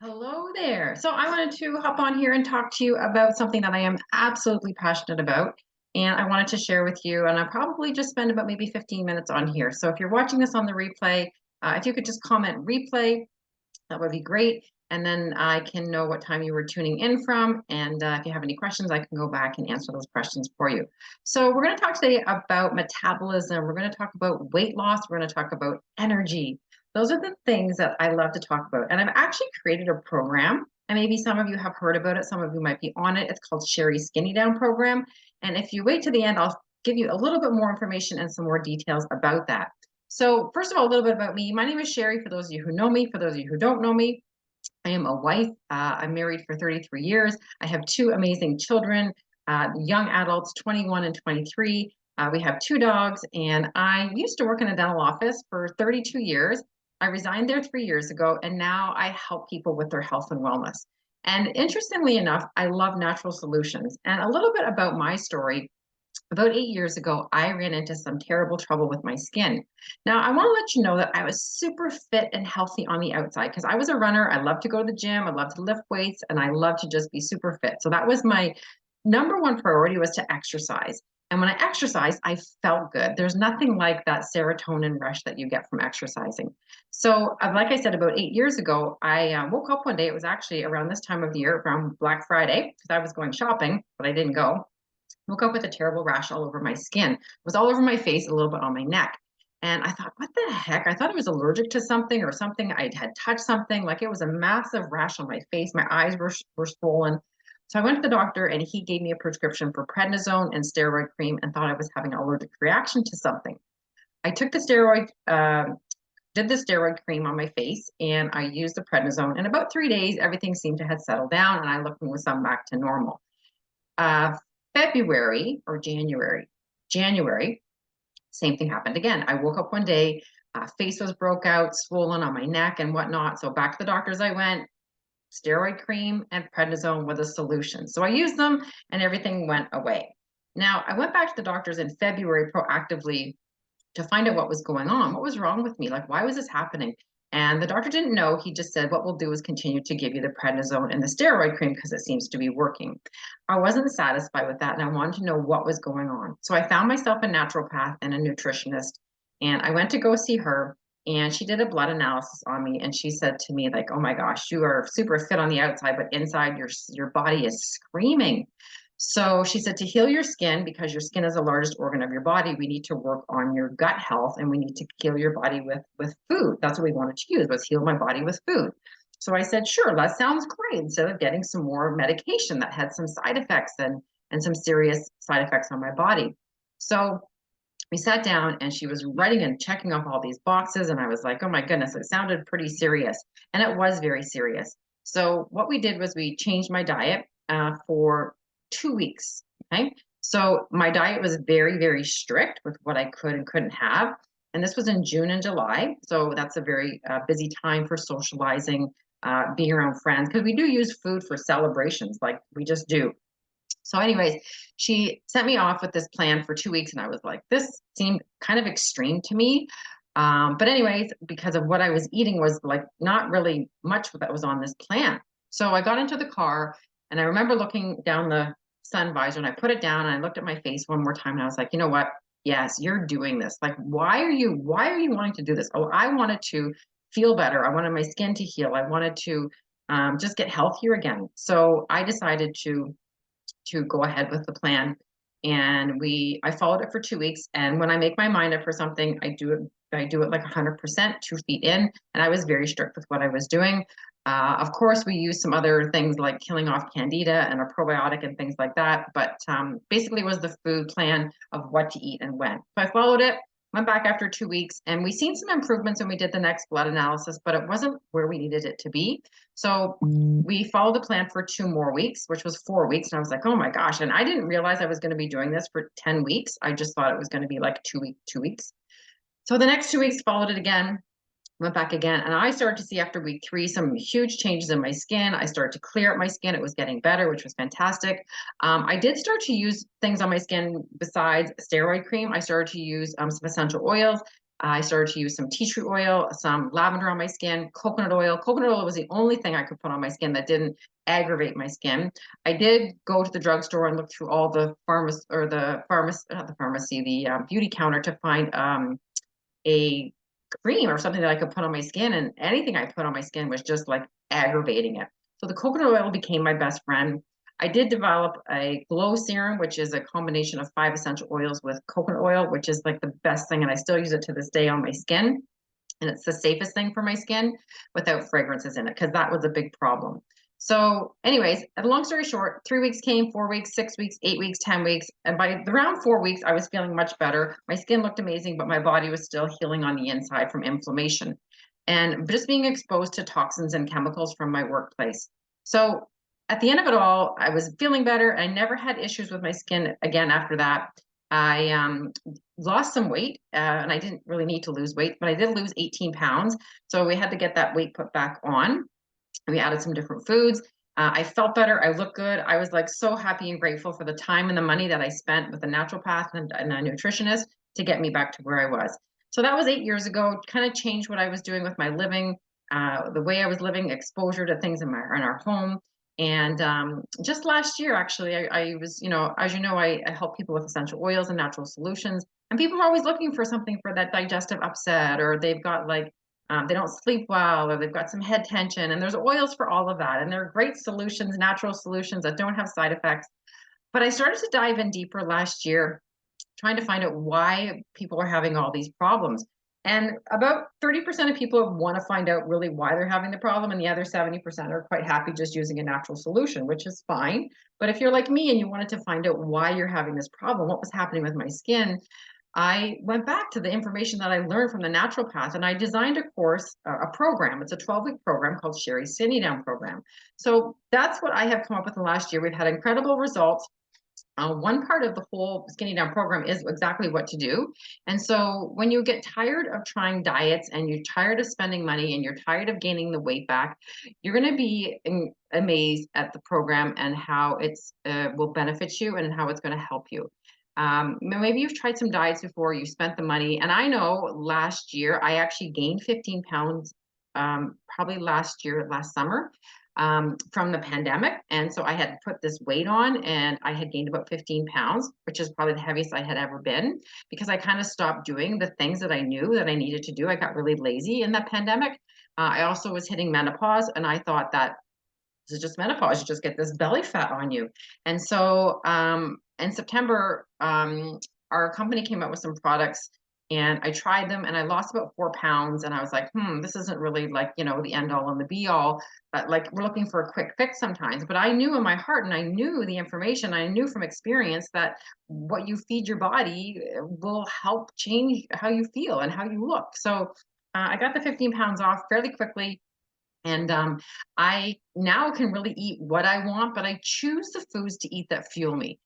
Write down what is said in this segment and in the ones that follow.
Hello there. So I wanted to hop on here and talk to you about something that I am absolutely passionate about. And I wanted to share with you, and I'll probably just spend about maybe 15 minutes on here. So if you're watching this on the replay, if you could just comment replay, that would be great. And then I can know what time you were tuning in from. And if you have any questions, I can go back and answer those questions for you. So we're going to talk today about metabolism. We're going to talk about weight loss. We're going to talk about energy. Those are the things that I love to talk about. And I've actually created a program. And maybe some of you have heard about it. Some of you might be on it. It's called Sherry's Skinny Down Program. And if you wait to the end, I'll give you a little bit more information and some more details about that. So first of all, a little bit about me. My name is Sherry, for those of you who know me. For those of you who don't know me, I am a wife. I'm married for 33 years. I have two amazing children, young adults, 21 and 23. We have two dogs, and I used to work in a dental office for 32 years. I resigned there 3 years ago, and now I help people with their health and wellness. And interestingly enough, I love natural solutions. And a little bit about my story. About 8 years ago, I ran into some terrible trouble with my skin. Now, I want to let you know that I was super fit and healthy on the outside because I was a runner. I love to go to the gym. I love to lift weights, and I love to just be super fit. So that was my number one priority, was to exercise. And when I exercised, I felt good. There's nothing like that serotonin rush that you get from exercising. So, like I said, about 8 years ago, I woke up one day. It was actually around this time of the year, around Black Friday, because I was going shopping, but I didn't go. Woke up with a terrible rash all over my skin. It was all over my face, a little bit on my neck. And I thought, what the heck? I thought I was allergic to something, or something. I had touched something. Like, it was a massive rash on my face. My eyes were swollen. So I went to the doctor, and he gave me a prescription for prednisone and steroid cream, and thought I was having an allergic reaction to something. I took the did the steroid cream on my face, and I used the prednisone. In about 3 days, everything seemed to have settled down, and I looked with some back to normal. Uh, February or January, same thing happened again. I woke up one day, face was broke out, swollen on my neck and whatnot. So back to the doctors I went. Steroid cream and prednisone were the solution. So I used them, and everything went away. Now, I went back to the doctors in February proactively to find out what was going on. What was wrong with me? Like, why was this happening? And the doctor didn't know. He just said, what we'll do is continue to give you the prednisone and the steroid cream because it seems to be working. I wasn't satisfied with that, and I wanted to know what was going on. So I found myself a naturopath and a nutritionist, and I went to go see her. And she did a blood analysis on me, and she said to me, like, oh my gosh, you are super fit on the outside, but inside your body is screaming. So she said, to heal your skin, because your skin is the largest organ of your body, we need to work on your gut health, and we need to heal your body with food. That's what we wanted to use, was heal my body with food. So I said, sure, that sounds great. Instead of getting some more medication that had some side effects and some serious side effects on my body. So we sat down, and she was writing and checking off all these boxes. And I was like, oh my goodness, it sounded pretty serious. And it was very serious. So what we did was we changed my diet for 2 weeks. Okay. So my diet was very, very strict with what I could and couldn't have. And this was in June and July. So that's a very busy time for socializing, being around friends, because we do use food for celebrations, like we just do. So, anyways, she sent me off with this plan for 2 weeks, and I was like, this seemed kind of extreme to me. But, anyways, because of what I was eating was like not really much that was on this plan. So I got into the car, and I remember looking down the sun visor, and I put it down, and I looked at my face one more time, and I was like, you know what? Yes, you're doing this. Like, why are you wanting to do this? Oh, I wanted to feel better. I wanted my skin to heal. I wanted to just get healthier again. So I decided to go ahead with the plan. And I followed it for 2 weeks. And when I make my mind up for something, I do it like 100%, 2 feet in. And I was very strict with what I was doing. Of course, we use some other things like killing off candida and a probiotic and things like that. But basically, it was the food plan of what to eat and when. So I followed it, went back after 2 weeks, and we seen some improvements when we did the next blood analysis, but it wasn't where we needed it to be. So we followed the plan for 2 more weeks, which was 4 weeks. And I was like, oh my gosh. And I didn't realize I was going to be doing this for 10 weeks. I just thought it was going to be like 2 weeks. So the next 2 weeks followed it again, went back again. And I started to see after week 3 some huge changes in my skin. I started to clear up my skin. It was getting better, which was fantastic. I did start to use things on my skin besides steroid cream. I started to use some essential oils. I started to use some tea tree oil, some lavender on my skin, coconut oil. Coconut oil was the only thing I could put on my skin that didn't aggravate my skin. I did go to the drugstore and look through all the not the pharmacy, the beauty counter to find a cream or something that I could put on my skin, and anything I put on my skin was just like aggravating it. So the coconut oil became my best friend. I did develop a glow serum, which is a combination of 5 essential oils with coconut oil, which is like the best thing, and I still use it to this day on my skin. And it's the safest thing for my skin without fragrances in it, because that was a big problem. So, anyways, a long story short, 3 weeks came, 4 weeks, 6 weeks, 8 weeks, 10 weeks. And by around 4 weeks, I was feeling much better. My skin looked amazing, but my body was still healing on the inside from inflammation and just being exposed to toxins and chemicals from my workplace. So, at the end of it all, I was feeling better. I never had issues with my skin again after that. I lost some weight, and I didn't really need to lose weight, but I did lose 18 pounds. So we had to get that weight put back on. We added some different foods. I felt better. I looked good. I was like so happy and grateful for the time and the money that I spent with a naturopath and a nutritionist to get me back to where I was. So that was 8 years ago. Kind of changed what I was doing with my living, the way I was living, exposure to things in our home. And just last year, actually, I was, as you know, I help people with essential oils and natural solutions. And people are always looking for something for that digestive upset, or they've got like they don't sleep well, or they've got some head tension, and there's oils for all of that. And they're great solutions, natural solutions that don't have side effects. But I started to dive in deeper last year, trying to find out why people are having all these problems. And about 30% of people want to find out really why they're having the problem, and the other 70% are quite happy just using a natural solution, which is fine. But if you're like me and you wanted to find out why you're having this problem, what was happening with my skin, I went back to the information that I learned from the naturopath, and I designed a course, a program. It's a 12-week program called Sherry's Skinny Down Program. So that's what I have come up with in the last year. We've had incredible results. One part of the whole Skinny Down program is exactly what to do. And so when you get tired of trying diets and you're tired of spending money and you're tired of gaining the weight back, you're going to be amazed at the program and how it's will benefit you and how it's going to help you. Maybe you've tried some diets before, you spent the money. And I know last year I actually gained 15 pounds, probably last summer, from the pandemic. And so I had put this weight on and I had gained about 15 pounds, which is probably the heaviest I had ever been, because I kind of stopped doing the things that I knew that I needed to do. I got really lazy in that pandemic. I also was hitting menopause, and I thought that this is just menopause. You just get this belly fat on you. And so in September, our company came out with some products, and I tried them and I lost about 4 pounds. And I was like, this isn't really like, the end all and the be all. But like, we're looking for a quick fix sometimes. But I knew in my heart, and I knew the information, I knew from experience that what you feed your body will help change how you feel and how you look. So I got the 15 pounds off fairly quickly. And I now can really eat what I want, but I choose the foods to eat that fuel me.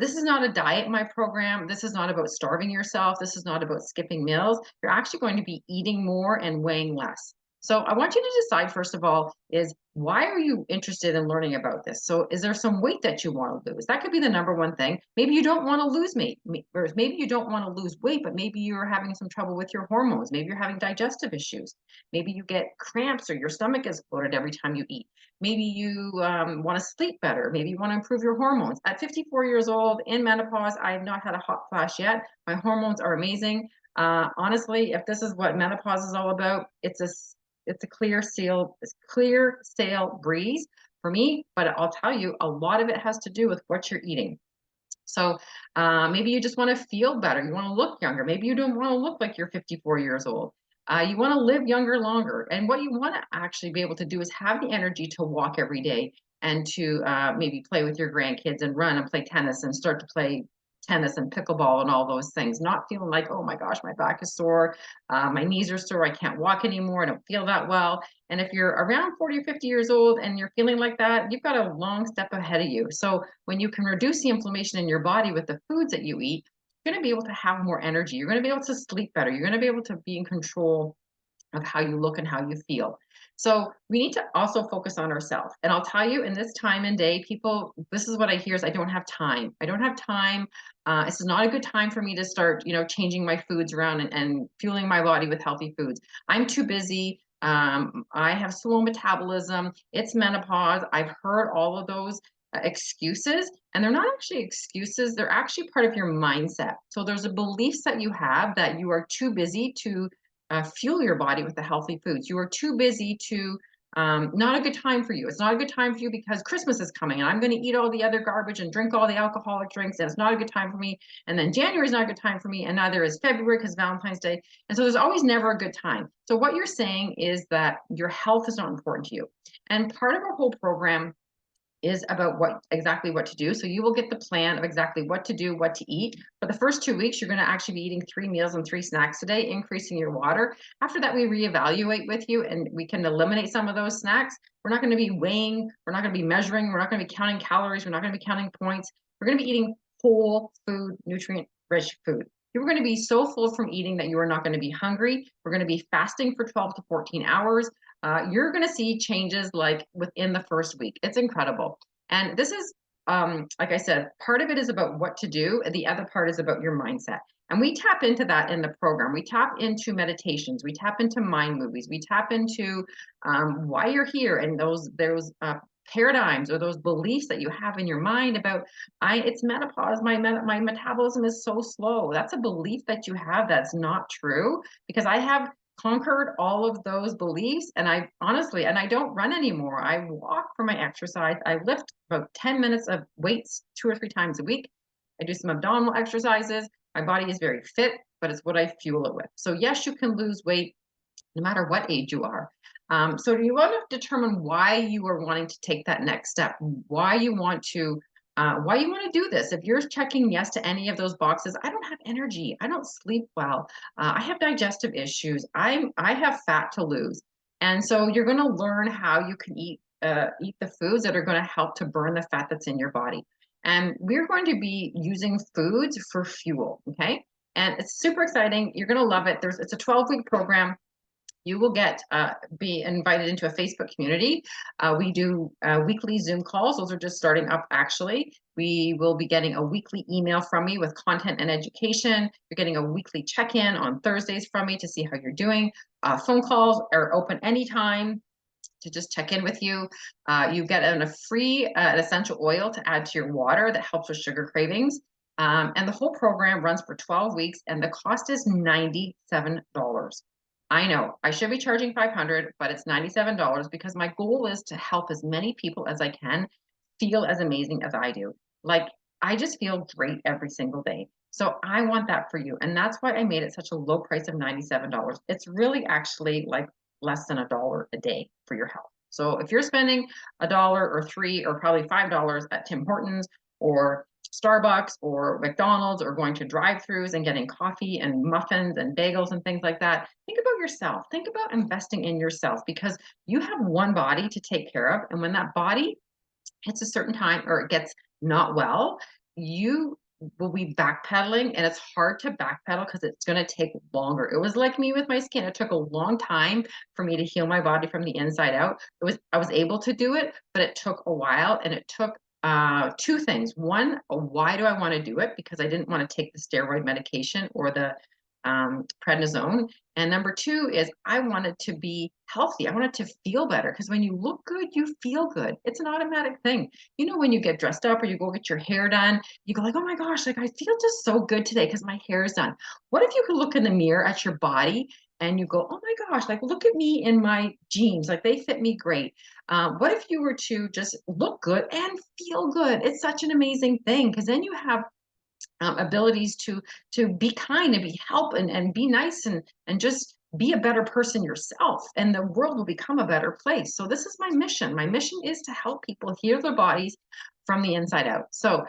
This is not a diet, my program. This is not about starving yourself. This is not about skipping meals. You're actually going to be eating more and weighing less. So I want you to decide, first of all, is why are you interested in learning about this? So is there some weight that you want to lose? That could be the number one thing. Maybe you don't want to lose weight, or maybe you don't want to lose weight, but maybe you're having some trouble with your hormones. Maybe you're having digestive issues. Maybe you get cramps or your stomach is bloated every time you eat. Maybe you want to sleep better. Maybe you want to improve your hormones. At 54 years old, in menopause, I have not had a hot flash yet. My hormones are amazing. Honestly, if this is what menopause is all about, it's a clear sail breeze for me. But I'll tell you, a lot of it has to do with what you're eating. So maybe you just want to feel better. You want to look younger. Maybe you don't want to look like you're 54 years old. You want to live younger longer. And what you want to actually be able to do is have the energy to walk every day and to maybe play with your grandkids and run and play tennis and start to play tennis and pickleball and all those things. Not feeling like, oh my gosh, my back is sore, my knees are sore, I can't walk anymore, I don't feel that well. And if you're around 40 or 50 years old and you're feeling like that, you've got a long step ahead of you. So when you can reduce the inflammation in your body with the foods that you eat, you're going to be able to have more energy. You're going to be able to sleep better. You're going to be able to be in control of how you look and how you feel. So we need to also focus on ourselves. And I'll tell you, in this time and day, people, this is what I hear is I don't have time. I don't have time. This is not a good time for me to start, changing my foods around and fueling my body with healthy foods. I'm too busy. I have slow metabolism. It's menopause. I've heard all of those excuses, and they're not actually excuses. They're actually part of your mindset. So there's a beliefs that you have that you are too busy to fuel your body with the healthy foods. You are too busy to, not a good time for you. It's not a good time for you because Christmas is coming and I'm going to eat all the other garbage and drink all the alcoholic drinks. And it's not a good time for me. And then January is not a good time for me. And neither is February because Valentine's Day. And so there's always never a good time. So what you're saying is that your health is not important to you. And part of our whole program is about exactly what to do. So you will get the plan of exactly what to do, what to eat. For the first 2 weeks, you're going to actually be eating 3 meals and 3 snacks a day, increasing your water. After that, we reevaluate with you and we can eliminate some of those snacks. We're not going to be weighing, we're not going to be measuring, we're not going to be counting calories, we're not going to be counting points. We're going to be eating whole food, nutrient-rich food. You're going to be so full from eating that you are not going to be hungry. We're going to be fasting for 12 to 14 hours. You're going to see changes like within the first week. It's incredible. And this is, like I said, part of it is about what to do. And the other part is about your mindset. And we tap into that in the program. We tap into meditations. We tap into mind movies. We tap into why you're here and those paradigms or those beliefs that you have in your mind about it's menopause. My metabolism is so slow. That's a belief that you have that's not true, because I have conquered all of those beliefs. And I honestly, and I don't run anymore. I walk for my exercise. I lift about 10 minutes of weights 2 or 3 times a week. I do some abdominal exercises. My body is very fit, but it's what I fuel it with. So yes, you can lose weight no matter what age you are. So you want to determine why you are wanting to take that next step, why you want to do this. If you're checking yes to any of those boxes, I don't have energy, I don't sleep well, I have digestive issues, I have fat to lose. And so you're going to learn how you can eat the foods that are going to help to burn the fat that's in your body. And we're going to be using foods for fuel. Okay. And it's super exciting. You're going to love it. It's a 12-week program. You will be invited into a Facebook community. We do weekly Zoom calls. Those are just starting up, actually. We will be getting a weekly email from me with content and education. You're getting a weekly check-in on Thursdays from me to see how you're doing. Phone calls are open anytime to just check in with you. You get a free essential oil to add to your water that helps with sugar cravings. And the whole program runs for 12 weeks, and the cost is $97. I know I should be charging $500, but it's $97 because my goal is to help as many people as I can feel as amazing as I do. Like, I just feel great every single day. So I want that for you. And that's why I made it such a low price of $97. It's really actually like less than $1 a day for your health. So if you're spending $1 or $3 or probably $5 at Tim Hortons or Starbucks or McDonald's or going to drive-throughs and getting coffee and muffins and bagels and things like that, think about yourself. Think about investing in yourself, because you have one body to take care of. And when that body hits a certain time or it gets not well, you will be backpedaling, and it's hard to backpedal because it's going to take longer. It was like me with my skin. It took a long time for me to heal my body from the inside out. I was able to do it, but it took a while, and it took 2 things. One, why do I want to do it? Because I didn't want to take the steroid medication or the prednisone. And number 2 is I wanted to be healthy. I wanted to feel better, because when you look good, you feel good. It's an automatic thing. When you get dressed up or you go get your hair done, you go like, oh my gosh, like I feel just so good today because my hair is done. What if you could look in the mirror at your body and you go, oh my gosh, like look at me in my jeans, like they fit me great. What if you were to just look good and feel good? It's such an amazing thing, because then you have abilities to be kind and be help and be nice and just be a better person yourself, and the world will become a better place. So this is my mission. My mission is to help people heal their bodies from the inside out. So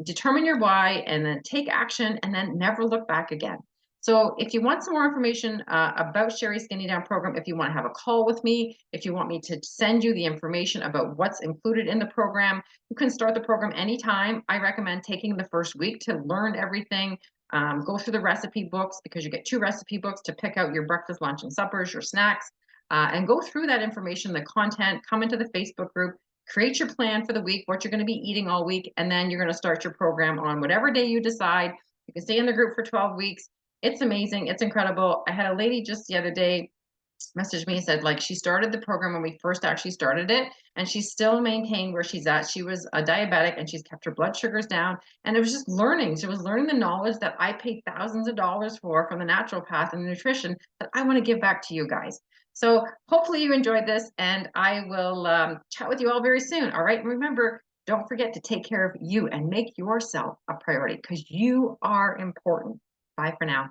determine your why and then take action and then never look back again. So if you want some more information about Sherry's Skinny Down program, if you want to have a call with me, if you want me to send you the information about what's included in the program, you can start the program anytime. I recommend taking the first week to learn everything, Go through the recipe books because you get 2 recipe books to pick out your breakfast, lunch, and suppers, your snacks, and go through that information, the content, come into the Facebook group, create your plan for the week, what you're going to be eating all week, and then you're going to start your program on whatever day you decide. You can stay in the group for 12 weeks. It's amazing. It's incredible. I had a lady just the other day messaged me and said, like, she started the program when we first actually started it, and she's still maintained where she's at. She was a diabetic and she's kept her blood sugars down. And it was just learning. She was learning the knowledge that I paid thousands of dollars for from the natural path and the nutrition that I want to give back to you guys. So hopefully you enjoyed this, and I will chat with you all very soon. All right. And remember, don't forget to take care of you and make yourself a priority because you are important. Bye for now.